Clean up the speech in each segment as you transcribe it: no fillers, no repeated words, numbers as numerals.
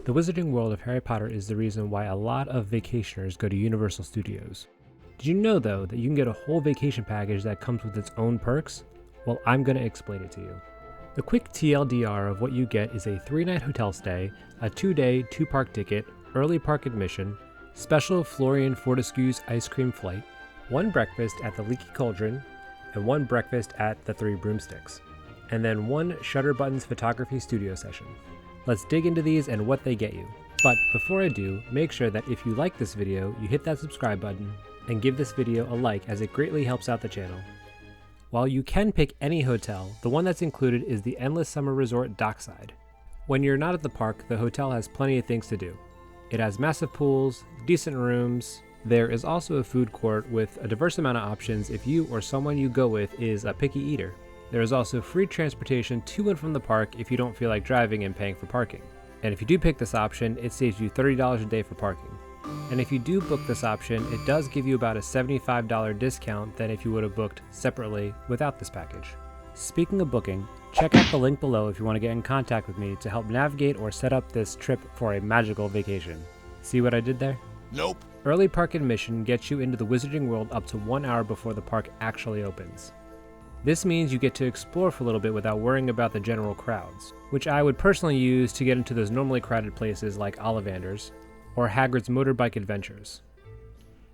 The Wizarding World of Harry Potter is the reason why a lot of vacationers go to Universal Studios. Did you know, though, that you can get a whole vacation package that comes with its own perks? Well, I'm going to explain it to you. The quick TLDR of what you get is a 3-night hotel stay, a 2-day, 2-park ticket, early park admission, special Florian Fortescue's ice cream flight, 1 breakfast at the Leaky Cauldron, and 1 breakfast at the Three Broomsticks, and then 1 Shutterbuttons photography studio session. Let's dig into these and what they get you. But before I do, make sure that if you like this video, you hit that subscribe button and give this video a like, as it greatly helps out the channel. While you can pick any hotel, the one that's included is the Endless Summer Resort Dockside. When you're not at the park, the hotel has plenty of things to do. It has massive pools, decent rooms. There is also a food court with a diverse amount of options if you or someone you go with is a picky eater. There is also free transportation to and from the park if you don't feel like driving and paying for parking. And if you do pick this option, it saves you $30 a day for parking. And if you do book this option, it does give you about a $75 discount than if you would have booked separately without this package. Speaking of booking, check out the link below if you want to get in contact with me to help navigate or set up this trip for a magical vacation. See what I did there? Nope. Early park admission gets you into the Wizarding World up to 1 hour before the park actually opens. This means you get to explore for a little bit without worrying about the general crowds, which I would personally use to get into those normally crowded places like Ollivanders or Hagrid's Motorbike Adventures.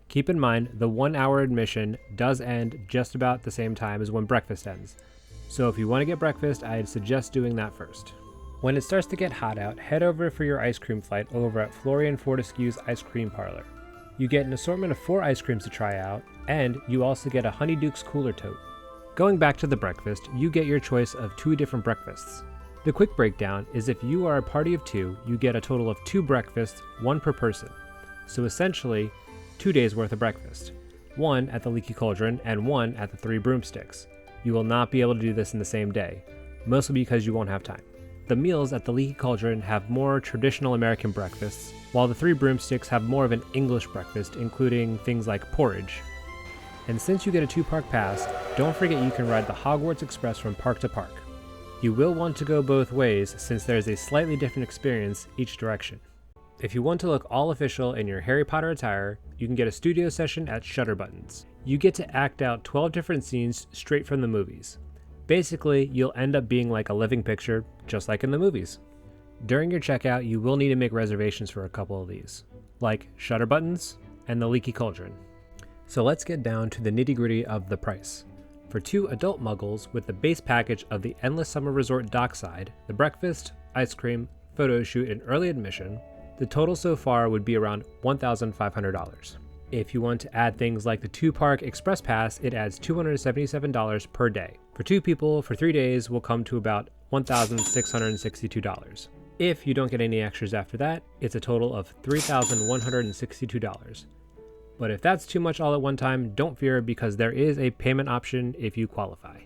Keep in mind, the 1 hour admission does end just about the same time as when breakfast ends, so if you want to get breakfast, I'd suggest doing that first. When it starts to get hot out, head over for your ice cream flight over at Florian Fortescue's Ice Cream Parlor. You get an assortment of 4 ice creams to try out, and you also get a Honeydukes cooler tote. Going back to the breakfast, you get your choice of 2 different breakfasts. The quick breakdown is if you are a party of 2, you get a total of 2 breakfasts, 1 per person. So essentially, 2 days worth of breakfast. 1 at the Leaky Cauldron and 1 at the Three Broomsticks. You will not be able to do this in the same day, mostly because you won't have time. The meals at the Leaky Cauldron have more traditional American breakfasts, while the Three Broomsticks have more of an English breakfast, including things like porridge. And since you get a 2-park pass, don't forget you can ride the Hogwarts Express from park to park. You will want to go both ways since there is a slightly different experience each direction. If you want to look all official in your Harry Potter attire, you can get a studio session at Shutterbuttons. You get to act out 12 different scenes straight from the movies. Basically, you'll end up being like a living picture, just like in the movies. During your checkout, you will need to make reservations for a couple of these, like Shutterbuttons and the Leaky Cauldron. So let's get down to the nitty-gritty of the price. For 2 adult muggles with the base package of the Endless Summer Resort Dockside, the breakfast, ice cream, photo shoot, and early admission, the total so far would be around $1,500. If you want to add things like the 2-park express pass, it adds $277 per day. For 2 people for 3 days will come to about $1,662. If you don't get any extras after that, it's a total of $3,162. But if that's too much all at one time, don't fear, because there is a payment option if you qualify.